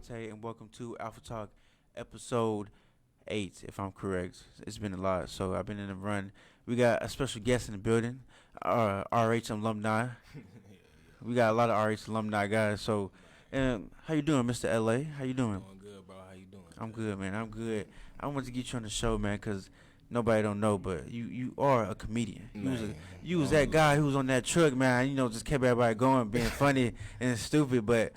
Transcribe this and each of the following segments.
Dante, and welcome to Alpha Talk, episode 8, if I'm correct. It's been a lot, so I've been in a run. We got a special guest in the building, RH alumni. We got a lot of RH alumni guys. So, how you doing, Mr. LA? How you doing? Doing good, bro. How you doing? I'm good, man. I'm good. I wanted to get you on the show, man, because nobody don't know, but you are a comedian. You was that guy who was on that truck, man. Just kept everybody going, being funny and stupid. But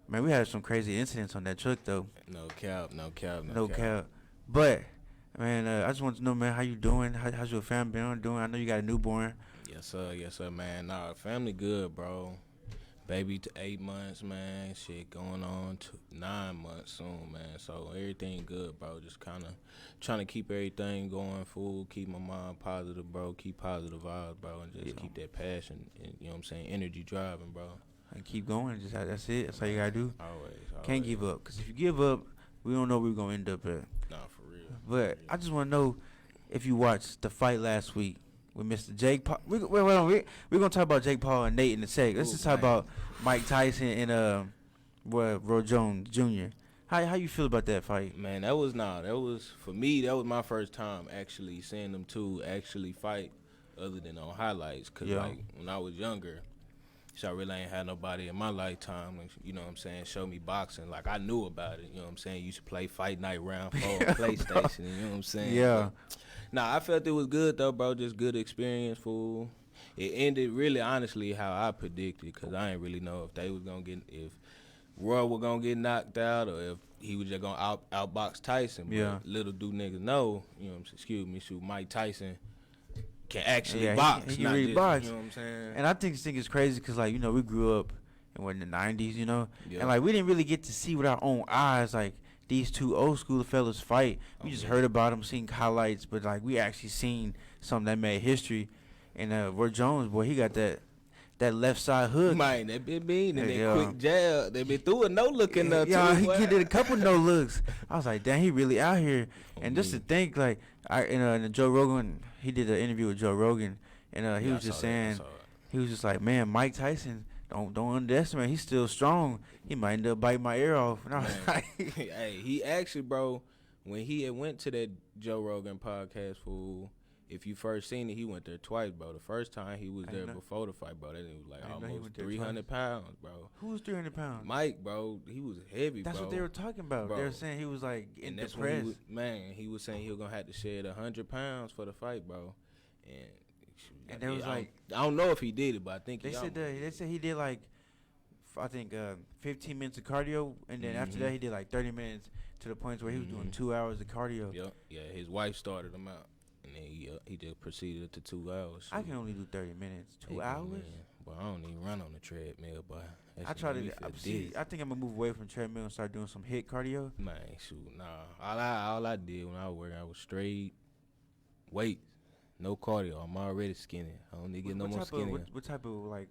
man, we had some crazy incidents on that truck, though. No cap. No cap. But man, I just want to know, man, how you doing? How's your family been doing? I know you got a newborn. Yes, sir, man. Nah, family good, bro. Baby to 8 months, man. Shit going on to 9 months soon, man. So everything good, bro. Just kind of trying to keep everything going full, keep my mind positive, bro. Keep positive vibes, bro, and just keep that passion and, you know what I'm saying, energy driving, bro. And keep going. That's it. That's all you gotta do. Always. Can't give up, because if you give up, we don't know where we're gonna end up at. Nah, for real. But I just want to know if you watched the fight last week with Mr. Jake Paul. We're gonna talk about Jake Paul and Nate in a sec. Let's just talk about Mike Tyson and Roy Jones Jr. How you feel about that fight? Man, that was for me. That was my first time actually seeing them two actually fight, other than on highlights. Cause like when I was younger, so I really ain't had nobody in my lifetime, you know what I'm saying, show me boxing. Like, I knew about it, you know what I'm saying. Used to play Fight Night Round 4 on PlayStation, you know what I'm saying. Yeah. Nah, I felt it was good, though, bro. Just good experience, fool. It ended really, honestly, how I predicted, because I didn't really know if they was going to get, if Roy was going to get knocked out or if he was just going to outbox Tyson. But little do niggas know, you know what I'm saying, Mike Tyson can actually box. He really box. You know what I'm saying? And I think it's crazy because, like, we grew up in the 90s, Yeah. And, like, we didn't really get to see with our own eyes, like, these two old school fellas fight. We just heard about them, seen highlights, but, like, we actually seen something that made history. And Roy Jones, boy, he got that left side hook. Man, they been mean and that quick jab. They been through a no look in there too. Yeah, he did a couple no looks. I was like, damn, he really out here. And just to think, like, in Joe Rogan, he did an interview with Joe Rogan, and he was just saying, he was just like, man, Mike Tyson, don't underestimate. He's still strong. He might end up biting my ear off. And I was like, hey, he actually, bro, when he had went to that Joe Rogan podcast, fool. If you first seen it, he went there twice, bro. The first time he was there before the fight, bro. That was like almost 300 pounds, bro. Who was 300 pounds? Mike, bro. He was heavy, That's bro. what they were talking about. Bro. They were saying he was like in the press. He was saying he was gonna have to shed 100 pounds for the fight, bro. And there was like, I don't know if he did it, but I think they said he did like, I think 15 minutes of cardio, and then after that he did like 30 minutes to the point where he was doing 2 hours of cardio. Yep. Yeah, his wife started him out. And then he just proceeded to 2 hours. I can only do 30 minutes. 2 hours? Man. Well, I don't even run on the treadmill, boy. I try to. I think I'm gonna move away from treadmill and start doing some HIIT cardio. Man, shoot, nah. All I did when I was working, I was straight weight, no cardio. I'm already skinny. I don't need to get no more skinny. What type of like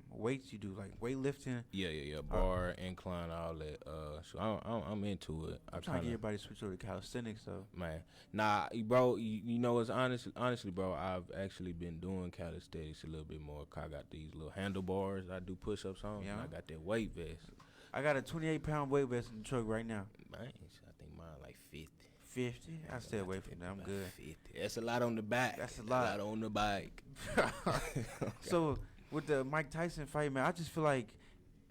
weights you do? Like weightlifting? Yeah. Bar, incline, all that. So I'm into it. I'm trying to get everybody to switch over to calisthenics, though. Man, nah, bro. You know, it's honestly, bro. I've actually been doing calisthenics a little bit more. I got these little handlebars I do push-ups on. Yeah. And I got that weight vest. I got a 28-pound weight vest in the truck right now. Man, I think mine like 50. 50? I stay away from that. I'm good. 50. That's a lot on the back. That's a lot on the bike. So with the Mike Tyson fight, man, I just feel like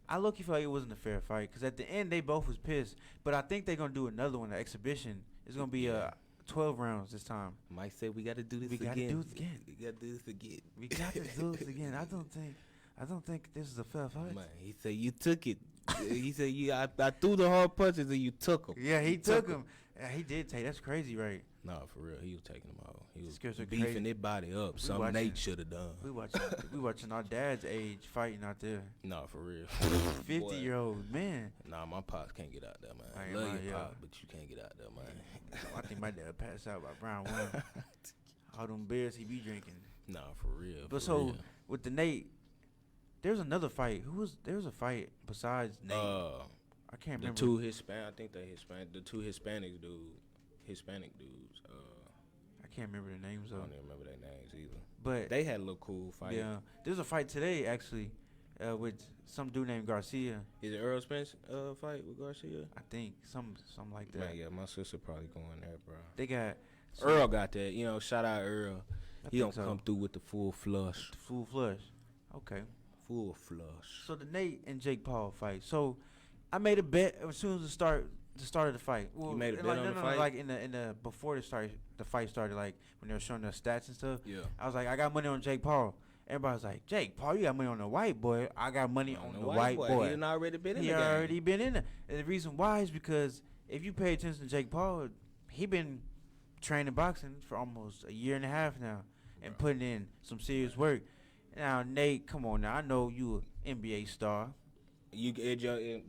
I low-key feel like it wasn't a fair fight because at the end they both was pissed. But I think they're gonna do another one, an exhibition. It's gonna be 12 rounds this time. Mike said we got to do this again. We got to do it again. We got to do this again. We got to do this again. I don't think this is a fair fight. Man, he said you took it. He said I threw the hard punches and you took them. Yeah, he took them. Yeah, he did take. That's crazy, right? Nah, for real, he was taking them all. He was beefing crazy. His body up. Something Nate should have done. We watching our dad's age fighting out there. Nah, for real. 50-year-old man. Nah, my pops can't get out there, man. I love your pop, but you can't get out there, man. I think my dad passed out by round 1. All them beers he be drinking. Nah, for real. But with the Nate, there's another fight. There was a fight besides Nate. I can't remember. The two Hispanic. I think they Hispanic. The two Hispanic dudes. I can't remember their names. I don't even remember their names either. But they had a little cool fight. Yeah, there's a fight today actually. with some dude named Garcia. Is it Earl Spence fight with Garcia? I think something like that. Man, yeah, my sister probably going there, bro. They got Earl got that. You know, shout out Earl. He think gonna come through with the full flush. the full flush. Okay. Full flush. So the Nate and Jake Paul fight. So I made a bet as soon as the start of the fight. Well, You made a bet like, on the no, fight? like in the before the fight started, like when they were showing the stats and stuff. Yeah. I was like, I got money on Jake Paul. Everybody was like, Jake Paul, you got money on the white boy. I got money on the white boy. He done already been in He the game. already been in it. And the reason why is because if you pay attention to Jake Paul, he been training boxing for almost a year and a half now and putting in some serious work. Now, Nate, come on now. I know you an NBA star. You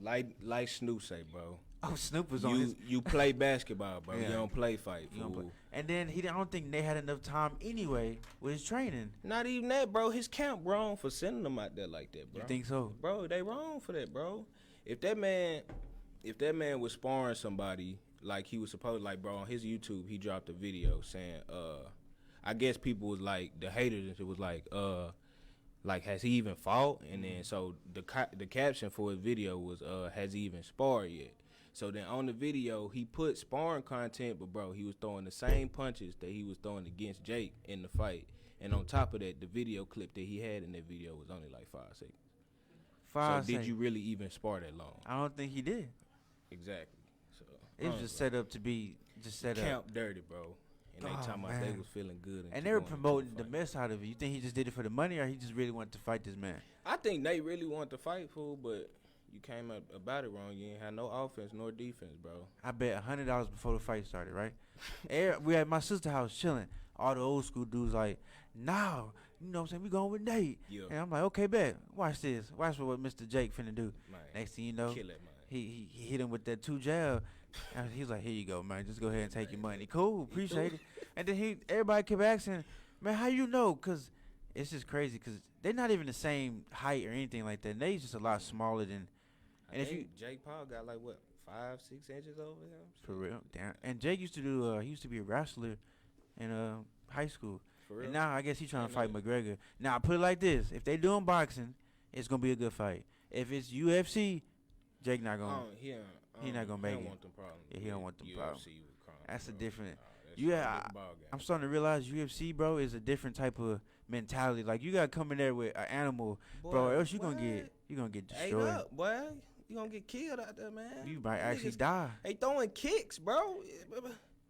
like Snoop say, bro. Oh, Snoop was on his. You play basketball, bro. Yeah. You don't play fight, You don't fool. play. And then I don't think Nate had enough time anyway with his training. Not even that, bro. His camp wrong for sending them out there like that, bro. You think so? Bro, they wrong for that, bro. If that man was sparring somebody like he was supposed, like, bro, on his YouTube, he dropped a video saying, I guess people was like, the haters, it was like, has he even fought? And then so the caption for his video was, has he even sparred yet? So then on the video, he put sparring content, but bro, he was throwing the same punches that he was throwing against Jake in the fight. And on top of that, the video clip that he had in that video was only like 5 seconds. So did you really even spar that long? I don't think he did. Exactly. So It was just set up to be set up. camp dirty, bro. And they talking about they man. was feeling good. And they were going into promoting the fight. mess out of it. You think he just did it for the money, or he just really wanted to fight this man? I think they really want to fight, fool, but you came up about it wrong. You ain't had no offense nor defense, bro. I bet $100 before the fight started, right? We at my sister's house chilling. All the old school dudes like, nah, you know what I'm saying? We going with Nate. Yeah. And I'm like, okay, bet. Watch this. Watch what Mr. Jake finna do. Man, Next thing you know, kill it, man. he hit him with that 2 jab. And he's like, here you go, man. Just go ahead and take your money. Cool, appreciate it. And then everybody kept asking, man, how you know? Because it's just crazy because they're not even the same height or anything like that. Nate's just a lot smaller than. And I if you think Jake Paul got like what 5-6 inches over him. for real, damn. And Jake used to do. He used to be a wrestler in high school. For real. And now I guess he's trying to I know fight McGregor. Now put it like this: if they doing boxing, it's gonna be a good fight. If it's UFC, Jake not gonna. He not gonna make don't it. want them problems. Yeah, he don't want them problems. That's a different. That's Yeah, a big ball game. I'm starting to realize UFC, bro, is a different type of mentality. Like you gotta come in there with an animal, bro, or else you gonna get Hey, destroyed. up, boy. You gonna get killed out there, man. You might actually Niggas- die. They throwing kicks, bro.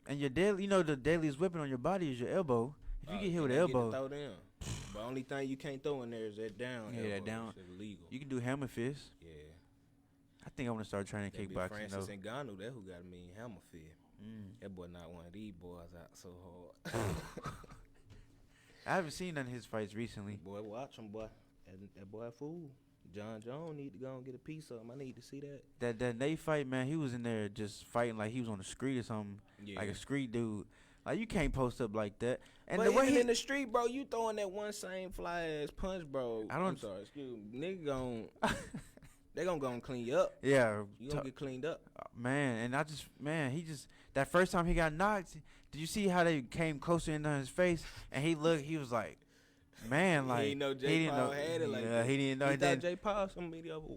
And your deadly, the deadliest weapon on your body is your elbow. If you get hit with an elbow, throw them. But only thing you can't throw in there is that down. Yeah, elbow. that down. It's illegal. you can do hammer fist. Yeah. I think I want to start training That be kickboxing Francis though. Ngannou, that who got me in hammer fist. That boy not one of these boys out so hard. I haven't seen none of his fights recently. Boy, watch him, boy. That boy a fool. John Jones need to go and get a piece of him. I need to see that. That Nate fight, man, he was in there just fighting like he was on the street or something, Yeah. like a street dude. Like you can't post up like that. And But the way even he, in the street, bro, you throwing that one same fly ass punch, bro. I'm sorry, excuse me. Nigga they gonna go and clean you up. yeah, You gonna get cleaned up. man. And he just that first time he got knocked. Did you see how they came closer into his face? And he was like, man, like he didn't know Jay Paul had it like yeah, that. he didn't know. He And thought then Jay Paul some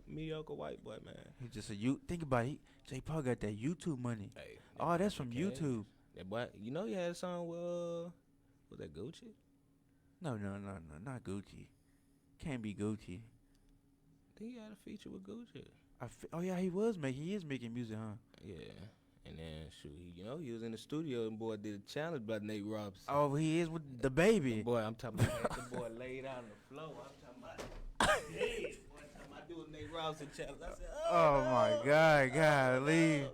mediocre white boy, man. he just think about it. Jay Paul got that YouTube money. Hey, Oh, that's from cash. YouTube. That boy, you know he had a song with was that Gucci? No, not Gucci. Can't be Gucci. I think he had a feature with Gucci. Oh yeah, he is making music, huh? Yeah. And then shoot, he was in the studio and boy did a challenge by Nate Robinson. Oh, he is with the baby. Boy, I'm talking about the boy laid out on the floor. I'm talking about hey, boy, talking about doing Nate Robinson challenge. I said, Oh my God, golly.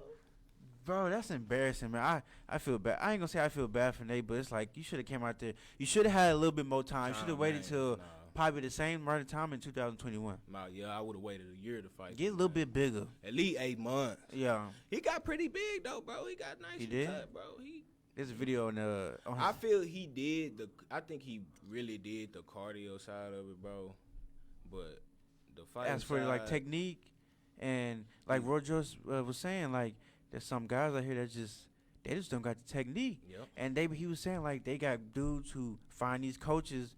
Bro, that's embarrassing, man. I feel bad. I ain't gonna say I feel bad for Nate, but it's like you should have came out there. You should have had a little bit more time. You should have waited till probably the same amount of time in 2021. Yeah, I would have waited a year to fight. Get a little bit bigger. At least 8 months. Yeah. He got pretty big though, bro. He got nice. He did? Cut, bro. There's a video on I feel he did I think he really did the cardio side of it, bro. But the fight. as for like technique and like Rogers was saying, like there's some guys out here that they just don't got the technique. Yep. And he was saying like they got dudes who find these coaches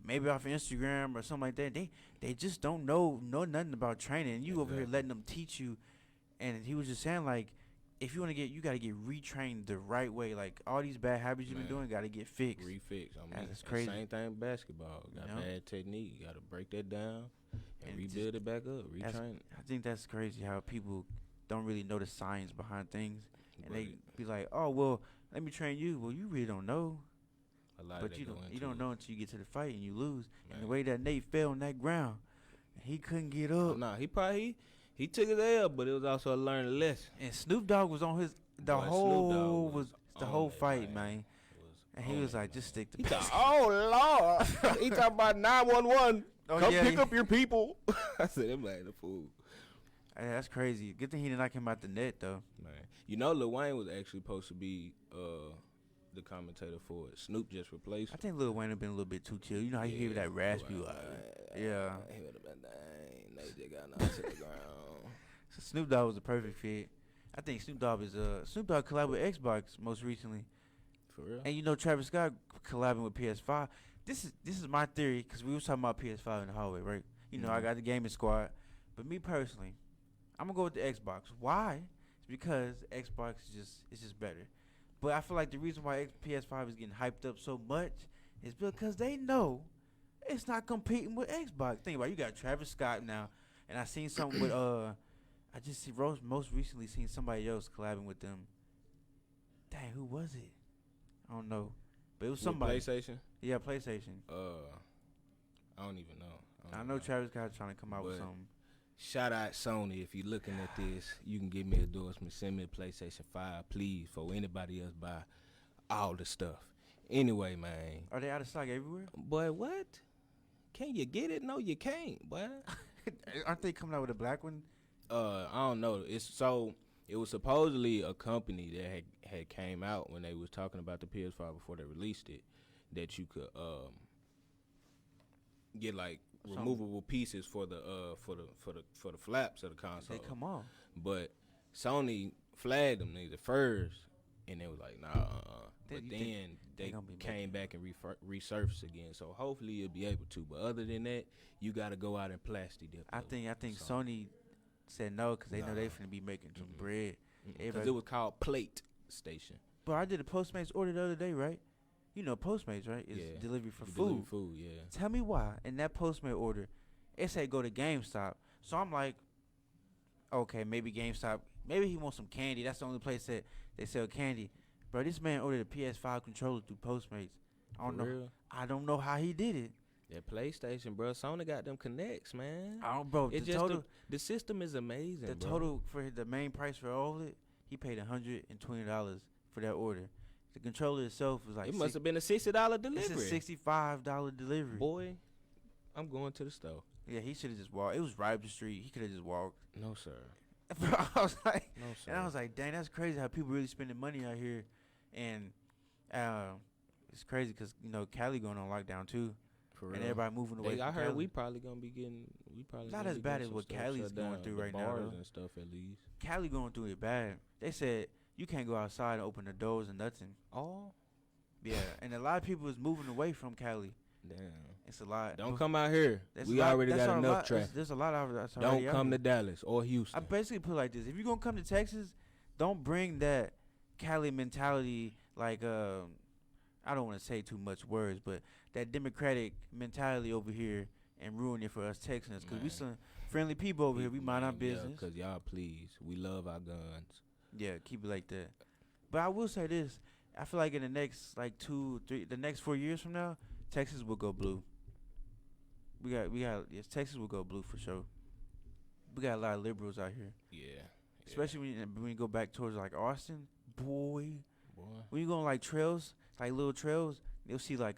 maybe off Instagram or something like that. They just don't know nothing about training. And you over here letting them teach you. And he was just saying, like, if you want to you got to get retrained the right way. Like, all these bad habits you've been doing got to get fixed. Refixed. I mean, that's crazy. Same thing with basketball. Got bad technique. You got to break that down and rebuild it back up. Retrain it. I think that's crazy how people don't really know the science behind things. And they be like, oh, well, let me train you. Well, you really don't know. A lot but of you don't know until you get to the fight and you lose. Man. And the way that Nate fell on that ground, he couldn't get up. He probably he took his L, but it was also a learning lesson. And Snoop Dogg was on the whole fight, man. And he was like, just stick to pass. Oh, Lord. He talking about 911. Come pick up your people. I said, I'm like the fool. Hey, that's crazy. Good thing he didn't knock him out the net, though. Man. You know, Lil Wayne was actually supposed to be the commentator for it. Snoop just replaced him. I think Lil Wayne have been a little bit too chill. You know how you hear that raspy? Yeah. He would have been, dang, they just got knocked to the ground. So Snoop Dogg was the perfect fit. I think Snoop Dogg collabed with Xbox most recently. For real? And you know Travis Scott collabing with PS5. This is my theory, because we was talking about PS5 in the hallway, right? You know, I got the gaming squad. But me personally, I'm going to go with the Xbox. Why? It's because Xbox is just better. But I feel like the reason why PS5 is getting hyped up so much is because they know it's not competing with Xbox. Think about it, you got Travis Scott now. And I seen something with, I just most recently seen somebody else collabing with them. Dang, who was it? I don't know. But it was somebody. PlayStation? Yeah, PlayStation. I don't even know. I know Travis Scott trying to come out with something. Shout out Sony. If you're looking at this, you can give me a endorsement. Send me a PlayStation 5, please, for anybody else buy all the stuff. Anyway, man. Are they out of stock everywhere? Boy, what? Can you get it? No, you can't, boy. Aren't they coming out with a black one? I don't know. It was supposedly a company that had came out when they was talking about the PS5 before they released it, that you could get like removable pieces for the flaps of the console. They come off. But Sony flagged them niggas first, and they was like, nah. But then they came back and resurfaced again. So hopefully you'll be able to. But other than that, you got to go out and plastic dip. I think Sony said no because they know they finna be making some bread. Because it was called Plate Station. But I did a Postmates order the other day, right? You know Postmates, right? It's delivery for food. Delivery food, yeah. Tell me why in that Postmate order, it said go to GameStop. So I'm like, okay, maybe GameStop. Maybe he wants some candy. That's the only place that they sell candy. Bro, this man ordered a PS5 controller through Postmates. I don't know how he did it. That PlayStation, bro. Sony got them connects, man. Bro, the system is amazing. The total for the main price for all of it, he paid $120 for that order. The controller itself was like, it must have been a $60 delivery. It's a $65 delivery. Boy, I'm going to the store. Yeah, he should have just walked. It was right up the street. He could have just walked. No, sir. Bro, I was like, no, sir. And I was like, dang, that's crazy how people really spending money out here. And it's crazy because, you know, Cali going on lockdown too. For real. And everybody moving away from I heard Cali. we probably going to be getting, not as bad as what Cali's going through right now, though. And stuff at least. Cali going through it bad. They said you can't go outside and open the doors and nothing. Oh. Yeah, and a lot of people is moving away from Cali. Damn. It's a lot. Don't come out here. We already got enough traffic. There's a lot of us. Don't come to Dallas or Houston. I basically put it like this. If you're going to come to Texas, don't bring that Cali mentality like, I don't want to say too much words, but that Democratic mentality over here and ruin it for us Texans. Because we some friendly people over here. We mind our business. Because y'all, please. We love our guns. Yeah, keep it like that. But I will say this. I feel like in the next, like, 2-3, the next 4 years from now, Texas will go blue. Yes, Texas will go blue for sure. We got a lot of liberals out here. Yeah. Especially when you go back towards, like, Austin. Boy. When you go on, like, trails, like little trails, you'll see, like,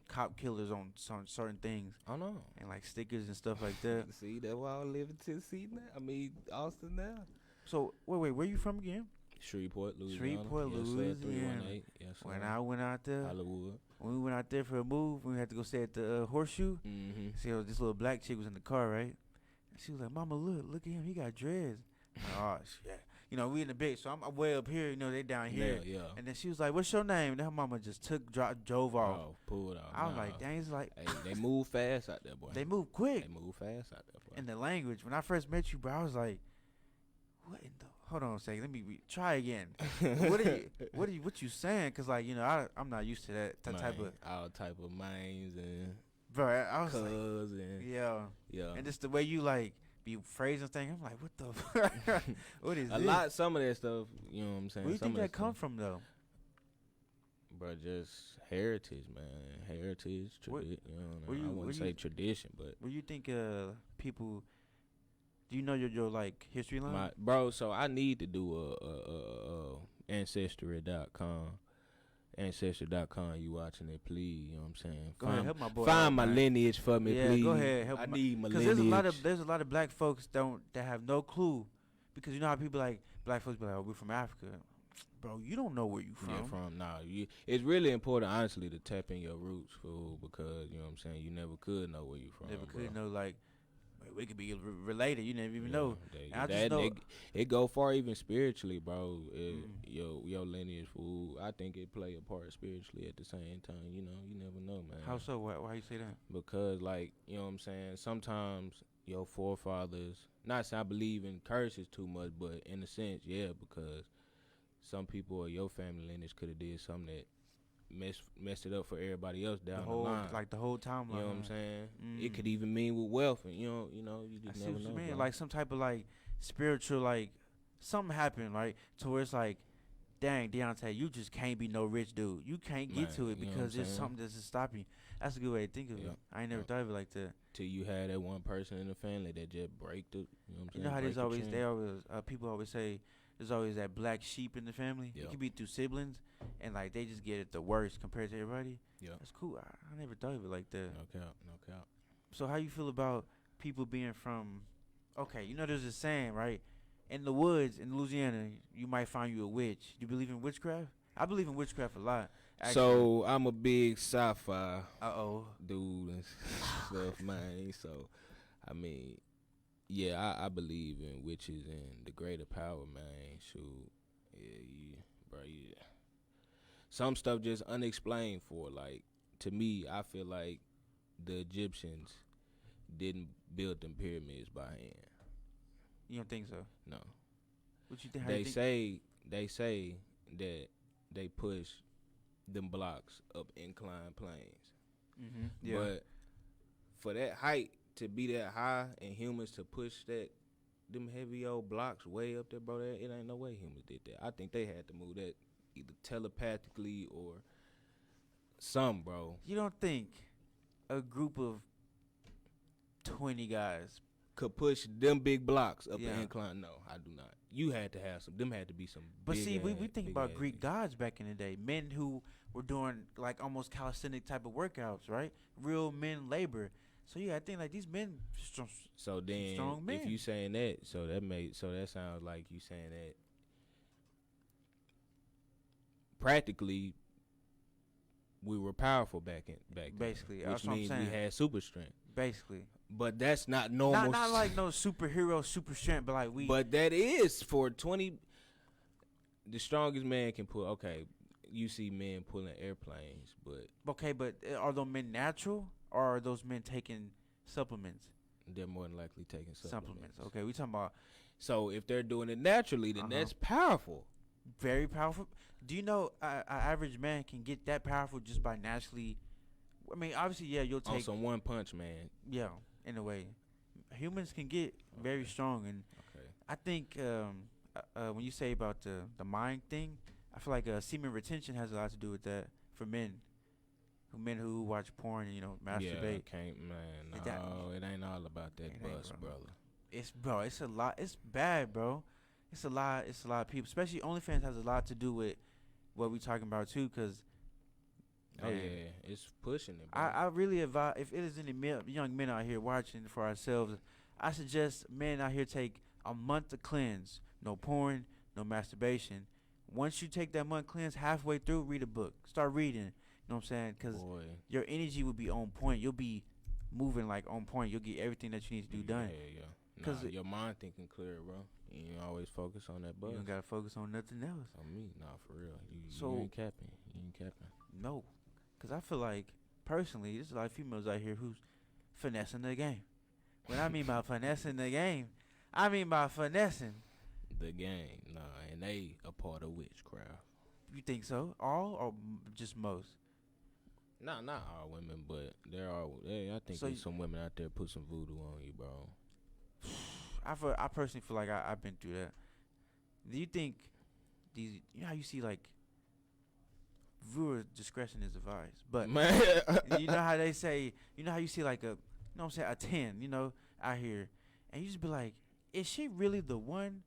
cop killers on some certain things. I know. And, like, stickers and stuff like that. See, that's why I live in Tennessee now. I mean, Austin now. So, wait, where you from again? Shreveport, Louisiana. Shreveport, Louisiana. 318. Yes, when I went out there, Hollywood. When we went out there for a move, we had to go stay at the Horseshoe. Mm-hmm. See, this little black chick was in the car, right? And she was like, "Mama, look at him. He got dreads." Oh shit! you know, we in the big, so I'm way up here, you know, they down here. Yeah. And then she was like, "What's your name?" And her mama just drove off. Oh, pulled off. I was like, "Dang, it's like." Hey, they move fast out there, boy. They move quick. They move fast out there, boy. And the language, when I first met you, bro, I was like, "What in the? Hold on a second, let me try again. what you saying? Cause like, you know, I'm not used to that type of all type of minds and bro. I was like, and yeah, and just the way you like be phrasing things. I'm like, what the? What is this? some of that stuff, you know what I'm saying? Where you think that come stuff, from though? Bro, just heritage, man. Heritage, tradition. You know, I wouldn't say tradition, but where you think people? Do you know your like history line? Bro, so I need to do a ancestry.com. Ancestry.com, you watching it, please. You know what I'm saying? Go ahead, help my boy. Find my lineage for me, yeah, please. Go ahead, help. I need my lineage. Because there's a lot of black folks that have no clue, because you know how people like black folks be like, "Oh, we're from Africa." Bro, you don't know where you from. It's really important, honestly, to tap in your roots, fool, because you know what I'm saying. You never could know where you from. Never could know, like, we could be related. You never even know. It go far, even spiritually, bro. Your lineage, fool. I think it play a part spiritually at the same time. You know, you never know, man. How so? Why you say that? Because, like, you know what I'm saying. Sometimes your forefathers. Not saying I believe in curses too much, but in a sense, yeah, because some people or your family lineage could have did something that messed it up for everybody else down the line. Like the whole timeline. You know what I'm saying? It could even mean with wealth, and you know, you just never know. What you mean. Like some type of like spiritual, like something happened, right? To where it's like, dang, Deontay, you just can't be no rich dude. You can't get to it because there's something that's just stopping you. That's a good way to think of it. I ain't never thought of it like that. Till you had that one person in the family that just break the, you know what I'm saying? You know how people always say, there's always that black sheep in the family. It could be through siblings, and like they just get it the worst compared to everybody. Yeah, that's cool. I never thought of it like that. No cap. So how you feel about people being from? Okay, you know there's a saying, right? In the woods in Louisiana, you might find you a witch. You believe in witchcraft? I believe in witchcraft a lot. Actually. So I'm a big sci-fi dude and stuff, man. So I mean. Yeah, I believe in witches and the greater power, man. Shoot, yeah. Some stuff just unexplained for. Like, to me, I feel like the Egyptians didn't build them pyramids by hand. You don't think so? No. What you think? They say that they push them blocks up inclined planes. Mm-hmm. Yeah. But for that height to be that high and humans to push them heavy old blocks way up there, bro, it ain't no way humans did that. I think they had to move that either telepathically or some, bro. You don't think a group of 20 guys could push them big blocks up an incline? No, I do not. You had to have some. Them had to be some. But see, we think about Greek gods back in the day, men who were doing like almost calisthenic type of workouts, right? Real men labor. So I think like these men, strong men. If you saying that, so that sounds like you saying that practically we were powerful back basically, then, which means we had super strength. Basically, but that's not normal. Not like no superhero super strength, but like we. But that is for 20. The strongest man can pull. Okay, you see men pulling airplanes, but are those men natural? Or are those men taking supplements? They're more than likely taking supplements. Okay, we talking about. So if they're doing it naturally, then that's powerful. Very powerful. Do you know an average man can get that powerful just by naturally? I mean, obviously, you'll take. On some one punch, man. Yeah, in a way. Humans can get very strong. And I think when you say about the mind thing, I feel like semen retention has a lot to do with that for men. Men who watch porn and masturbate. No, it ain't all about that brother. It's a lot. It's bad, bro. It's a lot of people, especially OnlyFans has a lot to do with what we talking about too, cause it's pushing it, bro. I really advise, if it is any young men out here watching for ourselves, I suggest men out here take a month to cleanse. No porn, no masturbation. Once you take that month cleanse, halfway through, read a book. Start reading. You know what I'm saying? Because your energy will be on point. You'll be moving like on point. You'll get everything that you need to do done. Yeah. Nah, your mind thinking clear, bro. You ain't always focus on that buzz. You don't gotta focus on nothing else. On me, nah, for real. So- You ain't capping. You ain't capping. No, because I feel like, personally, there's a lot of females out here who's finessing the game. When I mean by finessing the game, I mean by finessing. The game, nah, and they a part of witchcraft. You think so? All or just most? Nah, not all women, but there are. I think So there's some women out there put some voodoo on you, bro. I personally feel like I've been through that. Do you think these? You know how you see like viewer discretion is advised, but Man, you know how they say, you know how you see like a, you know what I'm saying, a 10, you know, out here, and you just be like, is she really the one,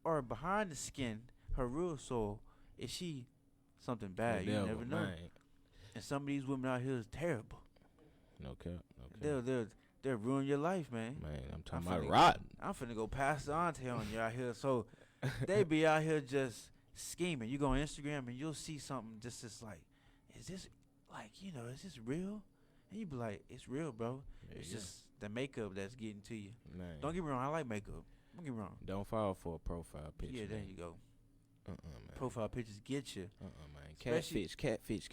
or behind the skin, her real soul, is she something bad? You never know. Man. And some of these women out here is terrible. No cap. No cap. They'll ruin your life, man. Man, I'm talking I'm about finna- rotten. I'm finna go pass it on to on you out here. So they be out here just scheming. You go on Instagram and you'll see something just like, is this like, you know, is this real? And you be like, it's real, bro. Yeah, It's yeah. just the makeup that's getting to you. Man. Don't get me wrong, I like makeup. Don't get me wrong. Don't fall for a profile picture. Yeah, there man. you go. Man. Profile pictures get you. Man. Especially- Catfish.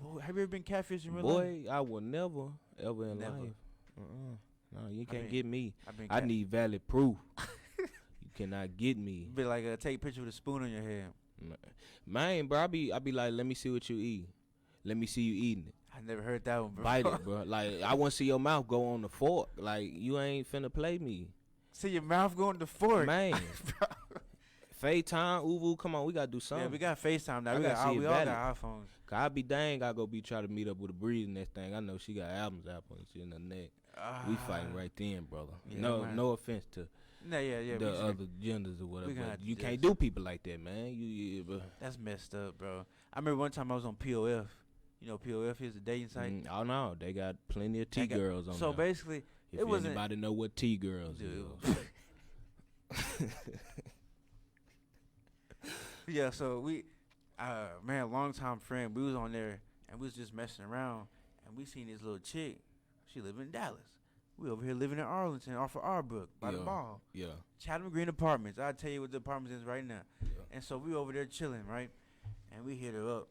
Boy, have you ever been catfished in real Boy, life? I will never, ever in Never. life. No, you can't been- get me. I've been I need valid proof. You cannot get me. be like, take a picture with a spoon on your head. Man, bro, I be like, let me see what you eat. Let me see you eating it. I never heard that one, bro. Bite it, bro. Like, I want to see your mouth go on the fork. Like, you ain't finna play me. See your mouth going to fork. Man. FaceTime, Uvu, come on, we gotta do something. Yeah, we got FaceTime now. I We gotta see it all valid. got iPhones. Cause I be dang, I go be trying to meet up with a breeze and that thing. I know she got albums out and shit in her neck. We fighting right then, brother. Yeah, no, man. no offense to Yeah. the other genders or whatever. gonna But have to you do can't this. do people like that, man. Bro. That's messed up, bro. I remember one time I was on POF. You know, POF is a dating site. Oh no, they got plenty of They T got- girls on So there. basically, If it wasn't. anybody know what T girls Dude. is. Yeah, so we, man, long time friend. We was on there and we was just messing around, and we seen this little chick. She live in Dallas. We over here living in Arlington, off of Arbrook, by the Yeah. mall. Yeah. Chatham Green Apartments. I'll tell you what the apartments is right now. Yeah. And so we over there chilling, right? And we hit her up,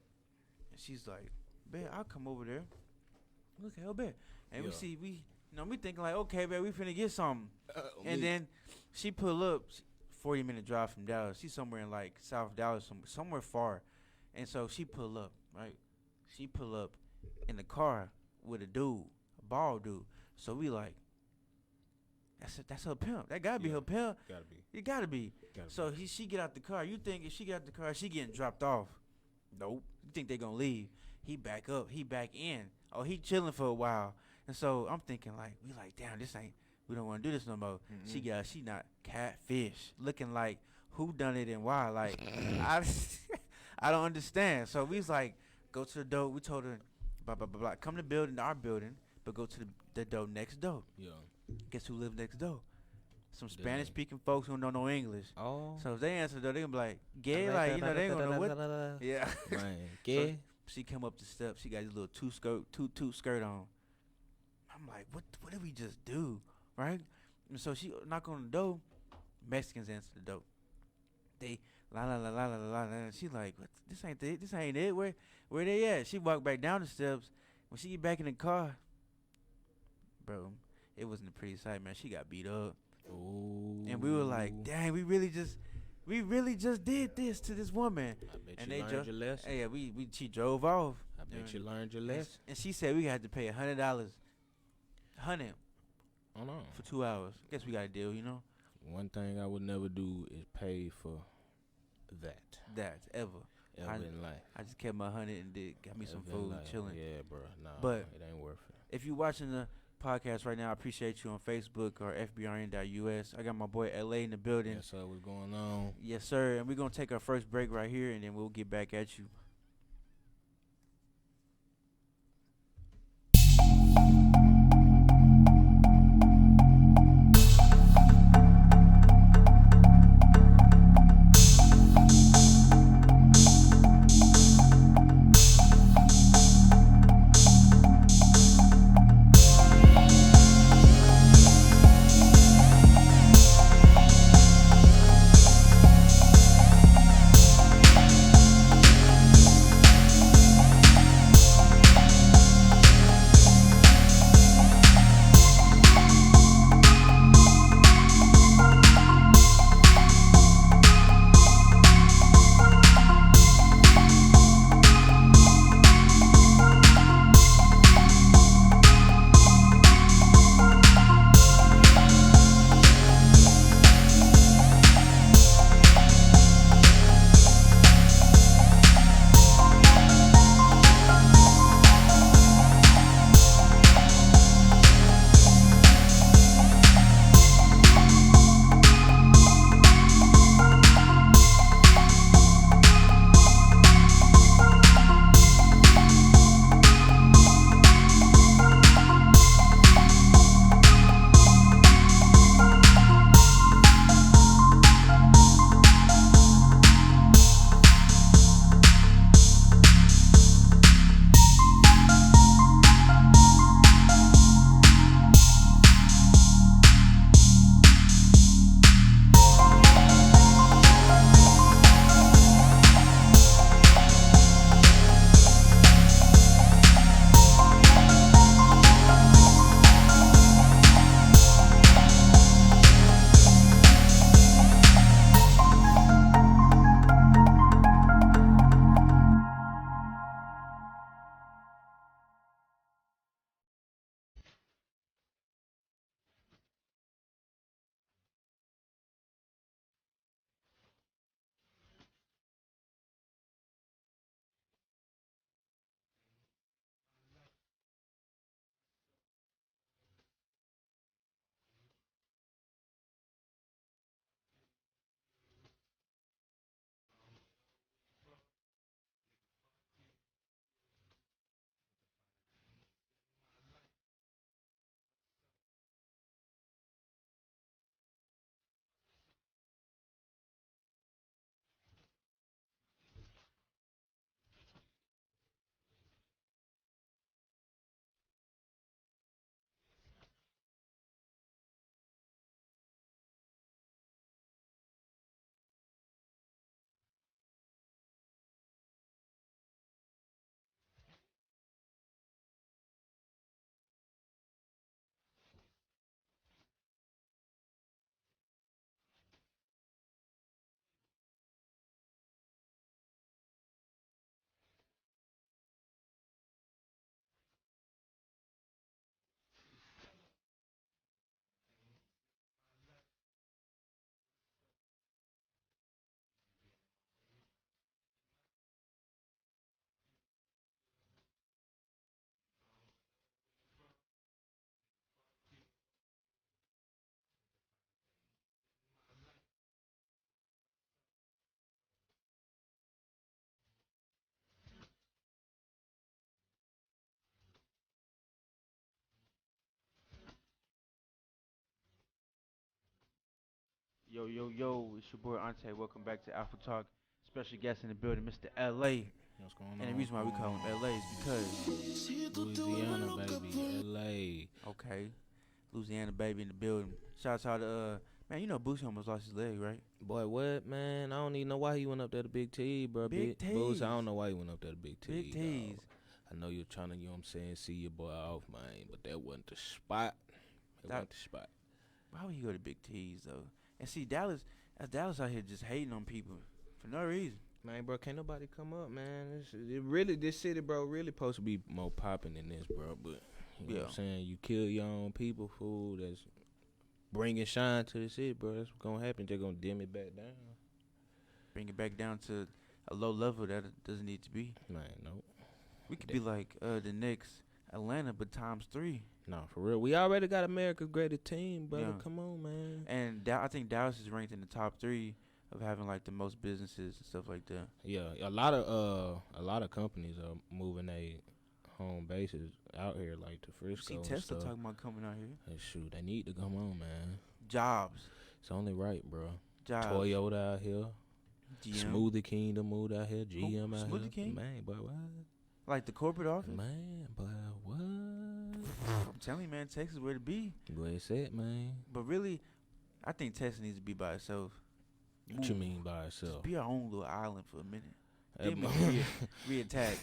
and she's like, "Babe, I'll come over there." Okay, oh, babe. And Yeah. we thinking like, okay, babe, we finna get something. And then she pull up, 40-minute drive from Dallas. She's somewhere in like South Dallas, somewhere far. And so she pull up, right? She pull up in the car with a dude, a bald dude. So we like, that's her pimp. That gotta be Yeah. her pimp. Gotta be. It gotta be. Gotta So she get out the car. You think if she get out the car, she getting dropped off? Nope. You think they gonna leave? He back up. He back in. Oh, he chilling for a while. And so I'm thinking like, we like, damn, we don't want to do this no more. Mm-mm. She not catfish, looking like who done it and why. Like I don't understand. So we was like, go to the door. We told her, blah blah blah blah. Come to our building, but go to the door next door. Yeah. Guess who lives next door? Some Damn. Spanish speaking folks who don't know English. Oh. So if they answer the door, they gonna be like, gay, like, you know, they gonna know what. Yeah. Man, gay. She come up the steps. She got this little two skirt on. I'm like, what did we just do, right? And so she knock on the door. Mexicans answer the door. They la la la la la la la. And she like, what? This ain't it. Where they at? She walked back down the steps. When she get back in the car, bro, it wasn't a pretty sight, man. She got beat up, Ooh. and we were like, dang, we really just did this to this woman. I bet And you they learned your lesson. Yeah, she drove off. I bet you And- learned your lesson. And she said we had to pay $100, $100 Oh no. for 2 hours. Guess we got a deal, you know. One thing I would never do is pay for that. That's ever. Ever I- in life. I just kept my 100 and got me some Ever in food, life. chilling. Yeah, bro. Nah, But- it ain't worth it. If you're watching the podcast right now, I appreciate you on Facebook or fbrn.us. I got my boy LA in the building. Yeah, so what's going on? Yes, sir. And we're gonna take our first break right here, and then we'll get back at you. Yo, yo, yo, it's your boy Ante. Welcome back to Alpha Talk. Special guest in the building, Mr. LA. What's going on? And the reason why we call him LA is because, Louisiana, baby, LA. okay, Louisiana baby in the building. Shouts out to, man, you know Boosie almost lost his leg, right? Boy, what, man? I don't even know why he went up there to Big T, bro. Big T's. Boots, I don't know why he went up there to Big T. Big T's. Dog. I know you're trying to, you know what I'm saying, see your boy off, man, but that wasn't the spot. Wasn't the spot. Why would you go to Big T's, though? And see, Dallas out here just hating on people for no reason. Man, bro, can't nobody come up, man. This city, bro, really supposed to be more popping than this, bro. But you know what I'm saying? You kill your own people, fool. That's bringing shine to the city, bro. That's what's gonna happen. They're gonna dim it back down. Bring it back down to a low level that it doesn't need to be. Man, no. We could be like the next Atlanta, but times 3. No, for real. We already got America's greatest team, brother. Yeah. Come on, man. And I think Dallas is ranked in the top 3 of having like the most businesses and stuff like that. Yeah, a lot of companies are moving their home bases out here, like to Frisco. See Tesla talking about coming out here. And shoot, they need to come on, man. Jobs. It's only right, bro. Jobs. Toyota out here. GM. Smoothie Kingdom moved out here. GM out Smoothie here. King? Man, boy, what? Like the corporate office. Man, boy, what? I'm telling you, man, Texas where to be. Where it's at, man. But really, I think Texas needs to be by itself. What you mean by itself? Just be our own little island for a minute. That Then we reattach.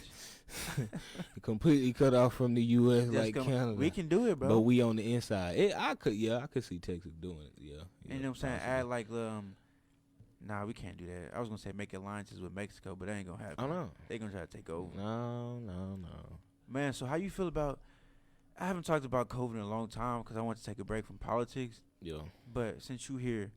Completely cut off from the U.S. Just like Canada. We can do it, bro. But we on the inside. I could see Texas doing it. Yeah. You know what I'm saying? Add like nah, we can't do that. I was gonna say make alliances with Mexico, but that ain't gonna happen. I know. They gonna try to take over. No. Man, so how you feel about? I haven't talked about COVID in a long time because I want to take a break from politics. Yeah. But since you here,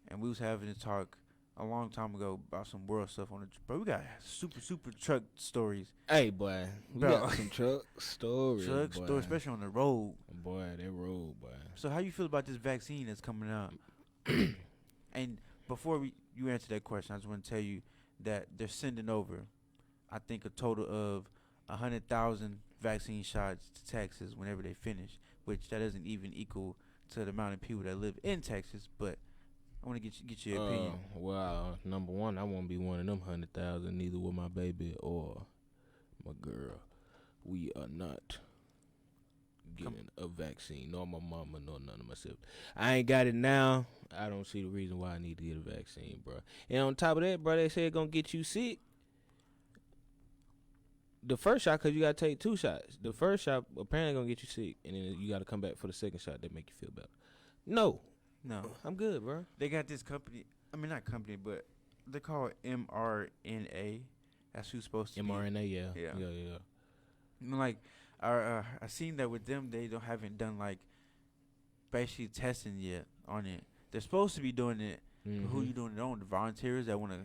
and we was having a talk a long time ago about some world stuff on the, bro, we got super truck stories. Hey, boy, we Bro. got some truck stories. Truck stories, especially on the road. Boy, that road, boy. So how you feel about this vaccine that's coming out? And before you answer that question, I just want to tell you that they're sending over, I think, a total of 100,000 vaccine shots to Texas whenever they finish, which that doesn't even equal to the amount of people that live in Texas. But I want to get your opinion. Well, number one, I won't be one of them 100,000. Neither will my baby or my girl. We are not getting a vaccine, nor my mama, nor none of myself. I ain't got it now. I don't see the reason why I need to get a vaccine, bro. And on top of that, bro, they say it's gonna get you sick. The first shot, because you got to take 2 shots. The first shot apparently going to get you sick. And then you got to come back for the second shot that make you feel better. No. I'm good, bro. They got this company. I mean, not company, but they're called mRNA. That's who's supposed to mRNA, yeah. Yeah. Yeah. Like, I seen that with them, they haven't done, like, basically testing yet on it. They're supposed to be doing it. Mm-hmm. But who you doing it on? The volunteers that want to...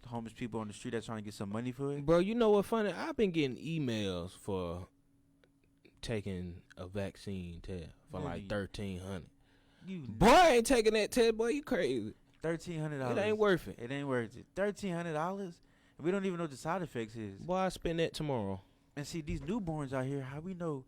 homeless people on the street that's trying to get some money for it. Bro, you know what funny? I've been getting emails for taking a vaccine test for like $1,300. Boy, I ain't taking that test, boy. You crazy. $1,300. It ain't worth it. It ain't worth it. $1,300. We don't even know what the side effects is. Boy, I spend that tomorrow. And see these newborns out here. How we know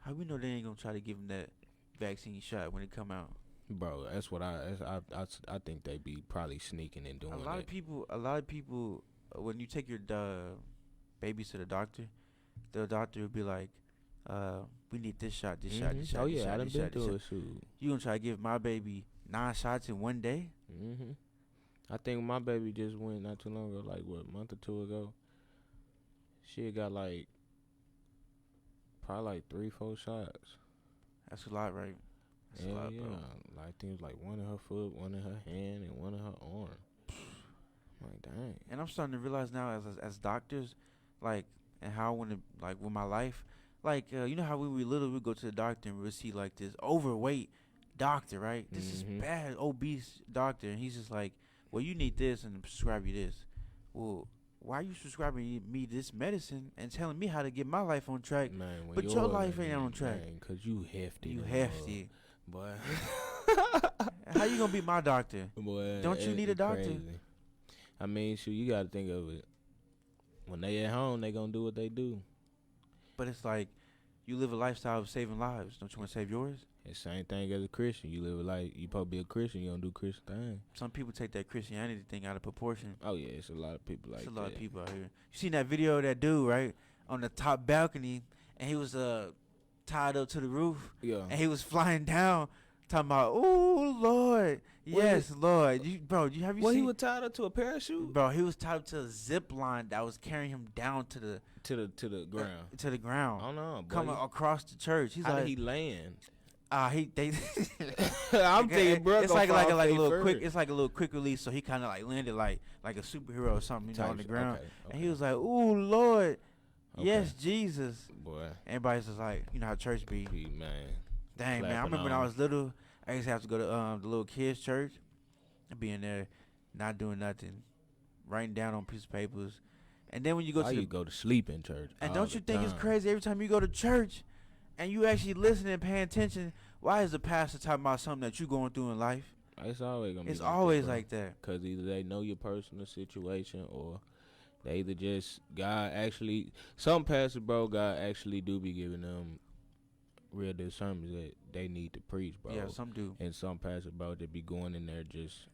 they ain't gonna try to give them that vaccine shot when it come out? Bro, that's what I think they be probably sneaking and doing. A lot of people, when you take your babies to the doctor will be like, we need this shot, this shot, this shot. Oh this yeah, shot, I done this been shot, this through it. shot. Shoot. You gonna try to give my baby 9 shots in one day? I think my baby just went not too long ago, like what, a month or 2 ago. She got like probably like 3-4 shots. That's a lot, right? That's a lot, yeah. bro. Like things like one in her foot, one in her hand, and one in her arm. I'm like, dang. And I'm starting to realize now, as doctors, like, and how I want to, like, with my life, like, you know how when we were little, we go to the doctor and we'll see like this overweight doctor, right? This is bad, obese doctor, and he's just like, well, you need this and prescribe you this. Well, why are you prescribing me this medicine and telling me how to get my life on track, Man, but your life ain't on track? Because you hefty. You hefty. Boy. How you gonna be my doctor? Boy, Don't you need a doctor? Crazy. I mean, shoot, you got to think of it. When they at home, they gonna do what they do. But it's like, you live a lifestyle of saving lives. Don't you want to save yours? It's the same thing as a Christian. You live like you supposed to be a Christian. You don't do Christian things. Some people take that Christianity thing out of proportion. Oh yeah, it's a lot of people like It's a that. lot of people out here. You seen that video of that dude, right, on the top balcony, and he was tied up to the roof, Yeah. and he was flying down, talking about, "Ooh, Lord, yes, Lord." Have you Well, seen? he was tied up to a parachute. Bro, he was tied up to a zip line that was carrying him down to the Ground. to the ground, I don't know. coming across the church. He's How like, did he land? they. I'm thinking, bro. It's like a little quick. It's like a little quick release. So he kind of like landed like a superhero or something, on the ground. Okay. And he was like, "Ooh, Lord, Okay. yes, Jesus." Boy, Everybody's just like, how church be. man. Dang, man. I remember when I was little, I used to have to go to the little kids' church and be in there, not doing nothing, writing down on piece of papers. And then when you go you go to sleep in church. and don't you think it's crazy every time you go to church and you actually listening and paying attention? Why is the pastor talking about something that you going through in life? It's always gonna be. It's always like that. Cause either they know your personal situation or they either just God actually. Some pastors, bro, God actually do be giving them real good sermons that they need to preach, bro. Yeah, some do. And some pastors, bro, they be going in there just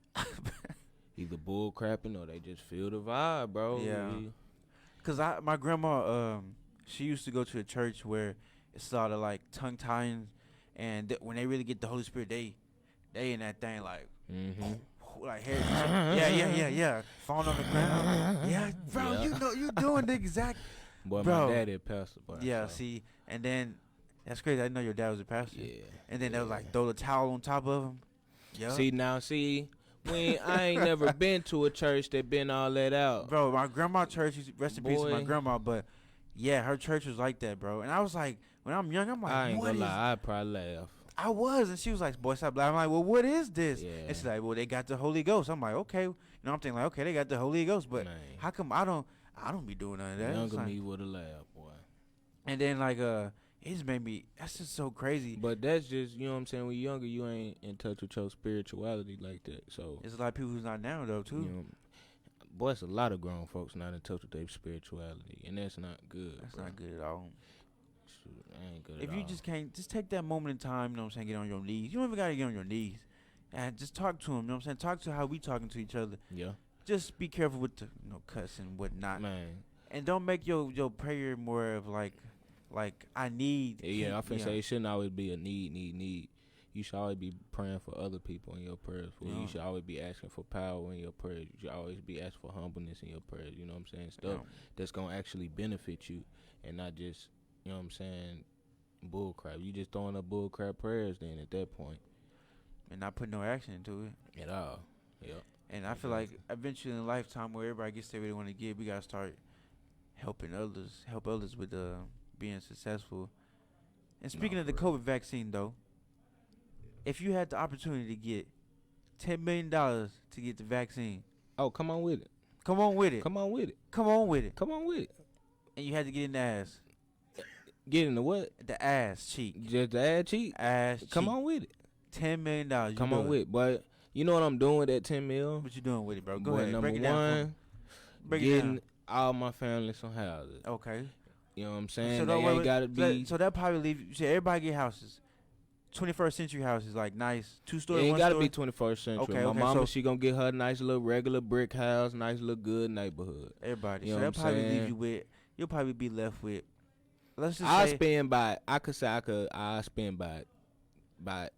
either bull crapping or they just feel the vibe, bro. Yeah. Cause my grandma, she used to go to a church where it's a lot of like tongue tying, and when they really get the Holy Spirit, they in that thing like, like hair, yeah, falling on the ground, yeah, bro, Yeah. you doing the exact, Boy, bro. my daddy a pastor, bro. Yeah, so. see, and then that's crazy. I didn't know your dad was a pastor. Yeah. And then they was like throw the towel on top of him. Yeah. See, I ain't never been to a church that been all let out. Bro, my grandma church, rest in peace to my Boy. grandma, but yeah, her church was like that, bro. And I was like, when I'm young, I'm like, I ain't what gonna is? lie, I'd probably laugh. I was, and she was like, boy, stop laughing. I'm like, well, what is this? Yeah. And she's like, well, they got the Holy Ghost. I'm like, okay. I'm thinking like, okay, they got the Holy Ghost, but Man. how come I don't be doing none of that? It's Younger like- me would have laughed, boy. And then like, it just made me. That's just so crazy. But that's just, you know what I'm saying, when you're younger, you ain't in touch with your spirituality like that. So, There's a lot of people who's not now though too. you know, boy, it's a lot of grown folks not in touch with their spirituality, and that's not good. That's bro. not good at all. Shoot, that ain't good If at you all. just can't, just take that moment in time, you know what I'm saying, get on your knees. You don't even got to get on your knees. And just talk to him, you know what I'm saying? Talk to how we talking to each other. Yeah. Just be careful with the, cussing and whatnot. Man. And don't make your prayer more of like I need. Yeah, I finna say it shouldn't always be a need. You should always be praying for other people in your prayers. Yeah. You should always be asking for power in your prayers. You should always be asking for humbleness in your prayers. You know what I'm saying? Stuff that's going to actually benefit you and not just, you know what I'm saying, bull crap. You just throwing up bull crap prayers then at that point. And not putting no action into it. At all. Yeah. And I feel like eventually in a lifetime where everybody gets there where they want to get, we got to start help others with being successful. And speaking of the COVID vaccine, though, if you had the opportunity to get $10 million to get the vaccine, Oh, come on with it. come on with it. Come on with it. Come on with it. Come on with it. And you had to get in the ass. Get in the what? The ass cheek. Just the ad cheat? Ass cheek. Come on with it. $10 million. You Come do on it. with it. But you know what I'm doing with that 10 mil? What you doing with it, bro? Go Boy, ahead. number Break it down. for me. one, Break it getting down. all my family some houses. Okay. You know what I'm saying? So They wait, ain't got to be. So that probably leave. You say everybody get houses. 21st century houses, like nice It 2-story. ain't 1 got to story. be 21st century. Okay, My okay, mama, so- she gonna get her nice little regular brick house, nice little good neighborhood. Everybody. You So know that what I'm probably leave saying? you with. You'll probably be left with. Let's just I say. spend by. I spend by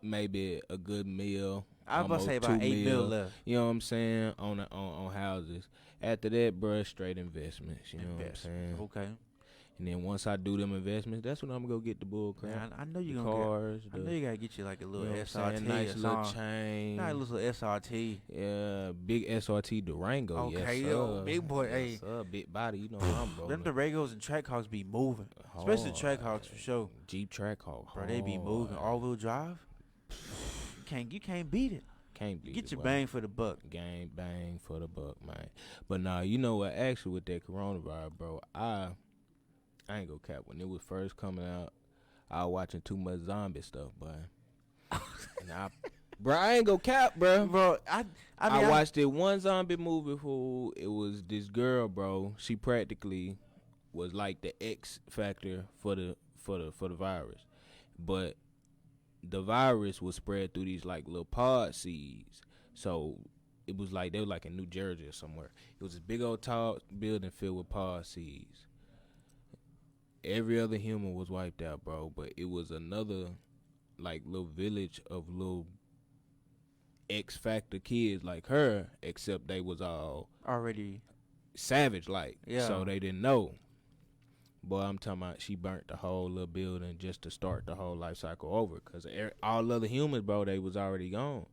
maybe a good meal. I was about to say almost about 2 $8 million left. You know what I'm saying? On houses. After that, bruh, straight investments. You know what I'm saying? Okay. And then once I do them investments, that's when I'm gonna go get the bull crap. Man, I know the you're gonna cars. get. I know you gotta get you like a you little know what I'm SRT. saying? Nice or little something. chain. Not a little SRT. Yeah, big SRT Durango. Okay, yes, yo, sir. big boy, Yes, hey. sir. Big body. You know how I'm rolling. Them Duragos and Trackhawks be moving. Especially the Trackhawks for sure. Jeep Trackhawk. Bro, they be moving. All-wheel drive. You can't beat it. Can't be. Get your bang for the buck. Gang bang for the buck, man. But nah, you know what? Actually, with that coronavirus, bro, I ain't gonna cap. When it was first coming out, I was watching too much zombie stuff, boy. And bro, I ain't gonna cap, bro. Bro, I watched it one zombie movie. It was this girl, bro. She practically was like the X factor for the virus, but the virus was spread through these like little pod seeds. So it was like they were like in New Jersey or somewhere. It was this big old tall building filled with pod seeds. Every other human was wiped out, bro. But it was another like little village of little X Factor kids like her, except they was all already savage like. Yeah. So they didn't know. Boy, I'm talking about she burnt the whole little building just to start the whole life cycle over. Because all other humans, bro, they was already gone.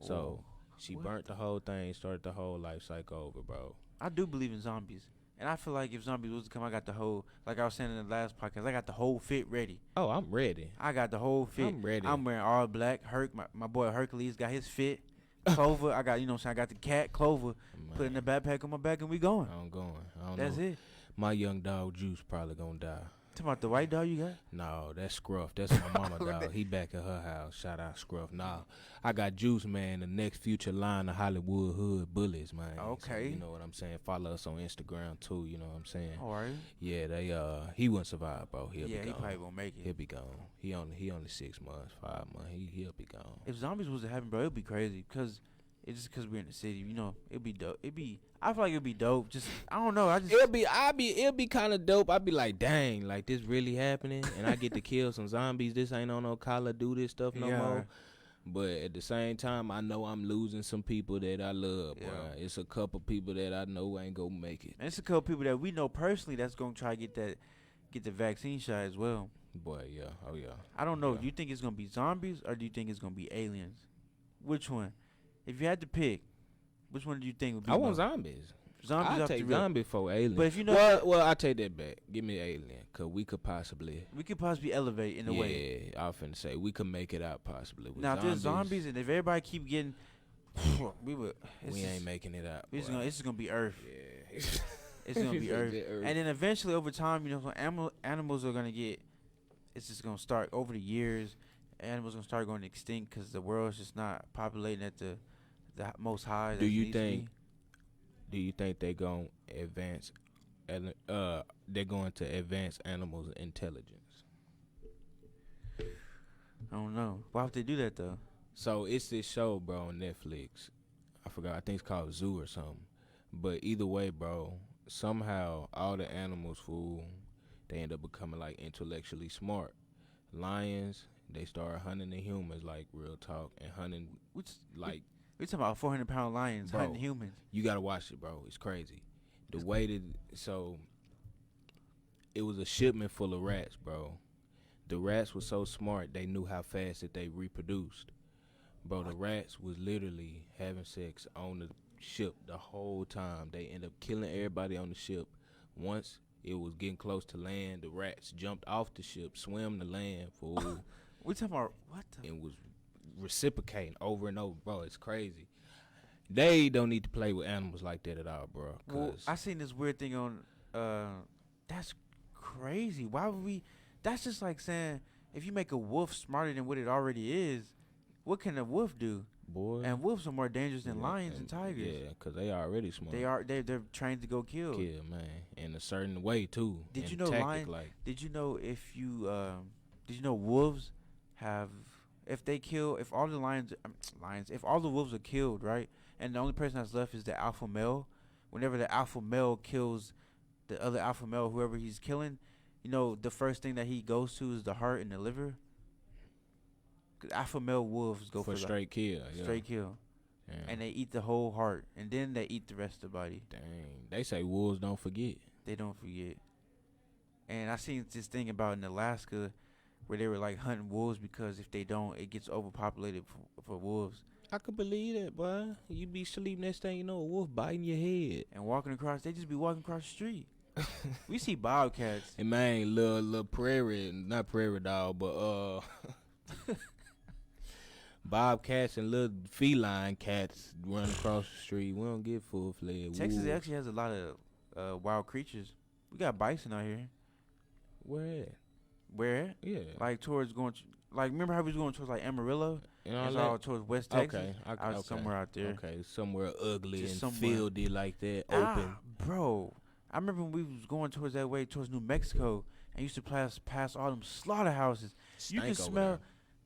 So she burnt the whole thing, started the whole life cycle over, bro. I do believe in zombies. And I feel like if zombies was to come, I got the whole, like I was saying in the last podcast, I got the whole fit ready. Oh, I'm ready. I got the whole fit. I'm ready. I'm wearing all black. My boy Hercules got his fit. Clover, I got, you know what I'm saying, I got the cat, Clover, put in the backpack on my back and we going. I'm going. I don't That's know. it. My young dog Juice probably gonna die. Talking about the white dog you got? No, that's Scruff. That's my mama dog. He back at her house. Shout out Scruff. Nah, I got Juice, man, the next future line of Hollywoodhoodbullies, man. Okay. So, you know what I'm saying? Follow us on Instagram, too. You know what I'm saying? All right. Yeah, he wouldn't survive, bro. He'll be gone. He probably won't make it. He'll be gone. He only 6 months, 5 months. He'll be gone. If zombies was to happen, bro, it'd be crazy. Because it's just because we're in the city, you know, it'd be dope. I feel like it'd be dope. Just, I don't know. It'll be kind of dope. I'd be like, dang, like this really happening, and I get to kill some zombies. This ain't on no Call of Duty stuff no more. But at the same time, I know I'm losing some people that I love. Yeah. Bro. It's a couple people that I know ain't gonna make it. And it's a couple people that we know personally that's gonna try to get the vaccine shot as well. Boy, yeah, oh yeah. I don't know. Yeah. Do you think it's gonna be zombies or do you think it's gonna be aliens? Which one? If you had to pick, which one do you think would be? I want zombies. Zombies. I'll take zombie for alien. But if you know, well, I take that back. Give me alien, cause we could possibly elevate in a way. Yeah, I was finna say we could make it out possibly. With now, if there's zombies and if everybody keep getting, we ain't making it out. It's just gonna be Earth. Yeah, it's gonna be Earth. And then eventually, over time, you know, animals are gonna get. It's just gonna start over the years. Animals gonna start going extinct because the world's just not populating at the most high. Do you think they gonna advance? They're going to advance animals' intelligence. I don't know. Why would they do that though? So it's this show, bro, on Netflix. I forgot. I think it's called Zoo or something. But either way, bro, somehow all the animals, fool, they end up becoming like intellectually smart. Lions, they start hunting the humans, like real talk, and hunting like. We talking about 400-pound lions hunting humans. You gotta watch it, bro. It's crazy. The way that it was a shipment full of rats, bro. The rats were so smart they knew how fast that they reproduced. Bro, the rats was literally having sex on the ship the whole time. They end up killing everybody on the ship. Once it was getting close to land, the rats jumped off the ship, swam to land, fool. We talking about what? And was reciprocating over and over, bro. It's crazy. They don't need to play with animals like that at all, bro. Well, I seen this weird thing on. That's crazy. Why would we? That's just like saying if you make a wolf smarter than what it already is, what can a wolf do? Boy. And wolves are more dangerous than lions and tigers. Yeah, because they already smart. They're trained to go kill. Kill, man, in a certain way too. Did you know Did you know if you did you know wolves have if all the wolves are killed, right, and the only person that's left is the alpha male, whenever the alpha male kills the other alpha male, whoever he's killing, you know, the first thing that he goes to is the heart and the liver. 'Cause alpha male wolves go for straight kill. Yeah. Straight kill. Damn. And they eat the whole heart, and then they eat the rest of the body. Dang. They say wolves don't forget. They don't forget. And I seen this thing about in Alaska where they were like hunting wolves because if they don't, it gets overpopulated for wolves. I could believe that, boy. You be sleeping, next thing you know, a wolf biting your head. And they just be walking across the street. We see bobcats. And man, little prairie, not prairie dog, but bobcats and little feline cats run across the street. We don't get full-fledged Texas wolves. actually has a lot of wild creatures. We got bison out here. Where at? Where? Yeah. Like towards remember how we was going towards like Amarillo? And all it's that? all towards West Texas. Okay. Somewhere out there. Okay, somewhere ugly Just and somewhere. fieldy like that, open. Bro, I remember when we was going towards that way, towards New Mexico, and used to pass all them slaughterhouses. You can smell,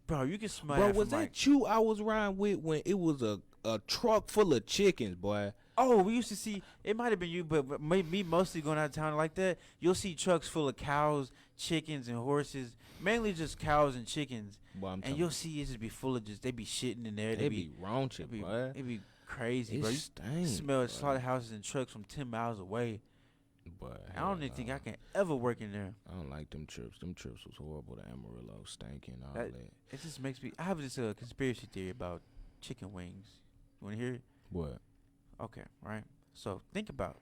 bro. You can smell. Bro, was that you I was riding with when it was a truck full of chickens, boy? Oh, we used to see. It might have been you, but me mostly going out of town like that. You'll see trucks full of cows, chickens, and horses. Mainly just cows and chickens. Boy, and you'll see it just be full of they be shitting in there. They be raunching, boy. It be crazy, it bro. You stinks, smell slaughterhouses and trucks from 10 miles away. Boy, I don't even think I can ever work in there. I don't like them trips. Them trips was horrible. The Amarillo stinking, all that. It just makes me. I have this conspiracy theory about chicken wings. You want to hear it? What? Okay, right. So think about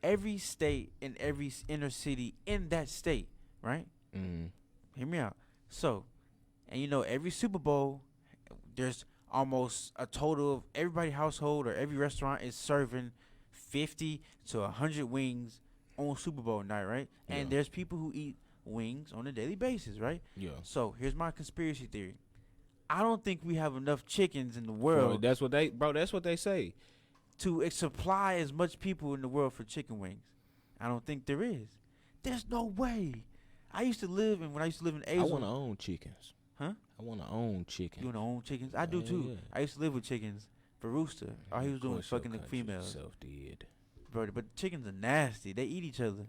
every state and every inner city in that state, right? Mm-hmm. Hear me out. So, and you know, every Super Bowl, there's almost a total of everybody household or every restaurant is serving 50 to 100 wings on Super Bowl night, right? Yeah. And there's people who eat wings on a daily basis, right? Yeah. So here's my conspiracy theory. I don't think we have enough chickens in the world. That's what they say. To supply as much people in the world for chicken wings. I don't think there is. There's no way. When I used to live in Asia. I want to own chickens. Huh? I want to own chickens. You want to own chickens? I do too. Yeah. I used to live with chickens. For Rooster, all he was doing was fucking the females. Self-did. Bro, but chickens are nasty. They eat each other.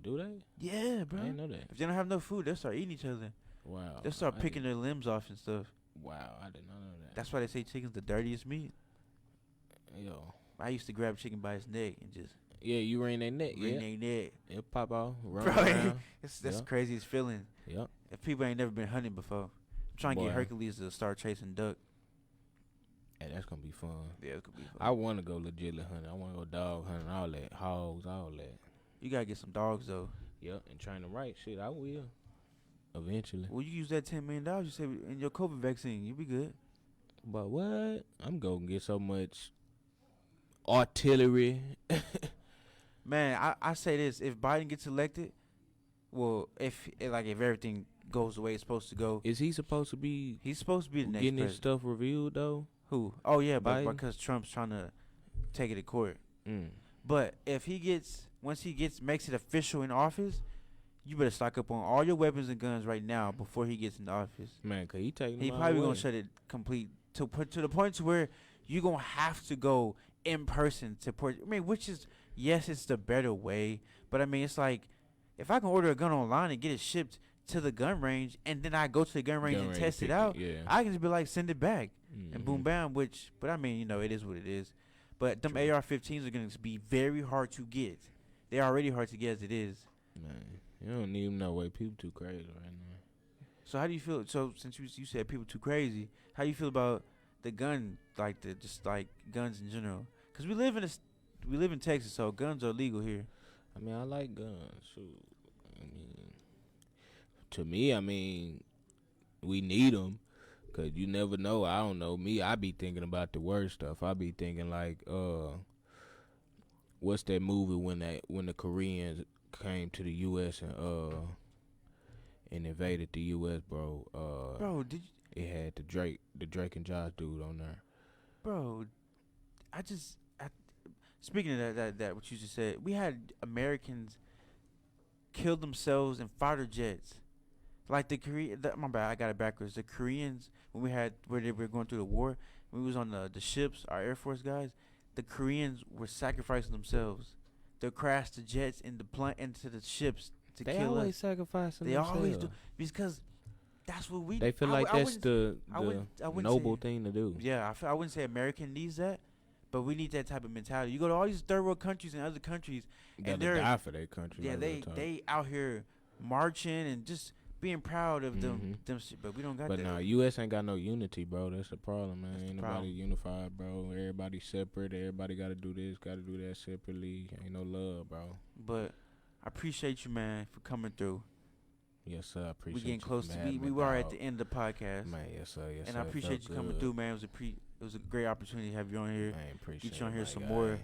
Do they? Yeah, bro. I didn't know that. If they don't have no food, they'll start eating each other. Wow. They'll start picking their limbs off and stuff. Wow, I did not know that. That's why they say chicken's the dirtiest meat. Yo. I used to grab chicken by its neck and just you wring their neck. their neck. It'll pop off. Run Bro, around. that's the craziest feeling. Yep. If people ain't never been hunting before, I'm trying to get Hercules to start chasing duck. Hey, that's gonna be fun. Yeah, it could be fun. I want to go legitly hunting. I want to go dog hunting, all that, hogs, all that. You gotta get some dogs though. Yep, and train them right. Shit, I will. Eventually. Well, you use that $10 million you say in your COVID vaccine, you be good. But what? I'm gonna get so much artillery. Man, I say this: if Biden gets elected, well, if everything goes the way it's supposed to go, Is he supposed to be? He's supposed to be the next getting his president. stuff reviewed though. Who? Oh yeah, but Biden? because Trump's trying to take it to court. Mm. But if once he makes it official in office, you better stock up on all your weapons and guns right now before he gets into office. Man, cause he taking. He them probably all gonna away. shut it complete to the point to where you gonna have to go in person to port. I mean, which is it's the better way, but I mean it's like if I can order a gun online and get it shipped to the gun range, and then I go to the gun range and test it out, I can just be like send it back and boom bam. But I mean it is what it is. But them AR-15s are gonna be very hard to get. They're already hard to get as it is. Man, you don't need no way. People too crazy right now. So how do you feel? So since you said people too crazy, how do you feel about the gun, just guns in general? Because we live in Texas, so guns are legal here. I mean, I like guns. Shoot. To me, we need them. Cause you never know. I don't know. Me, I be thinking about the worst stuff. I be thinking like, what's that movie when the Koreans came to the U.S. and invaded the U.S., bro? Bro, it had the Drake and Josh dude on there. Bro, speaking of that what you just said, we had Americans kill themselves in fighter jets. Like my bad, I got it backwards. The Koreans, where they were going through the war, when we was on the ships, our Air Force guys, the Koreans were sacrificing themselves. They crashed the jets into the ships to kill us. They always sacrificing themselves. They always do, because that's what we. They feel like that's the noble thing to do. Yeah, I wouldn't say America needs that, but we need that type of mentality. You go to all these third world countries and other countries, and they're die for their country. Yeah, they out here marching and just being proud of them shit, but we don't got that. But nah, U.S. ain't got no unity, bro. That's the problem, man. Ain't nobody problem. unified, bro. Everybody separate. Everybody got to do this, got to do that separately. Ain't no love, bro. But I appreciate you, man, for coming through. Yes, sir. I appreciate we getting you close to we were at the end of the podcast, man. Yes, sir. Yes, and sir. I appreciate you coming through, man. It was a great opportunity to have you on here. I appreciate get you on here some guy. more.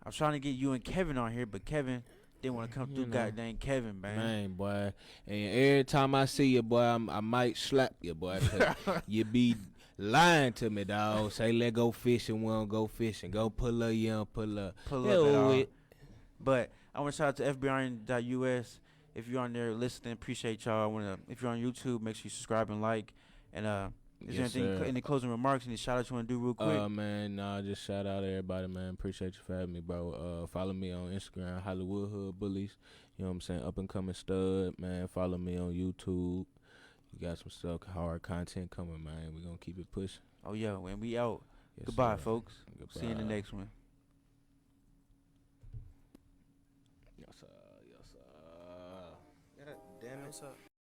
I was trying to get you and Kevin on here, but Kevin didn't want to come through. Goddamn Kevin, man. Man, boy. And every time I see you, boy, I might slap you, boy. 'Cause you be lying to me, dog. Say, let's go fishing. We don't go fishing. Go pull up, you don't pull up. Pull up at all. But I want to shout out to FBRN.us. If you're on there listening, appreciate y'all. I want to. If you're on YouTube, make sure you subscribe and like. And is there Yes, anything, sir. any closing remarks, any shout outs you want to do real quick? Man, nah, just shout out everybody, man. Appreciate you for having me, bro. Follow me on Instagram, Hollywoodhoodbullies. You know what I'm saying? Up and coming stud, man. Follow me on YouTube. You got some stuff, hard content coming, man. We gonna keep it pushing. Oh yeah, when we out. Yes, Goodbye, sir. folks. Goodbye. See you in the next one. Yes, sir. Yes, sir. God damn it. What's up?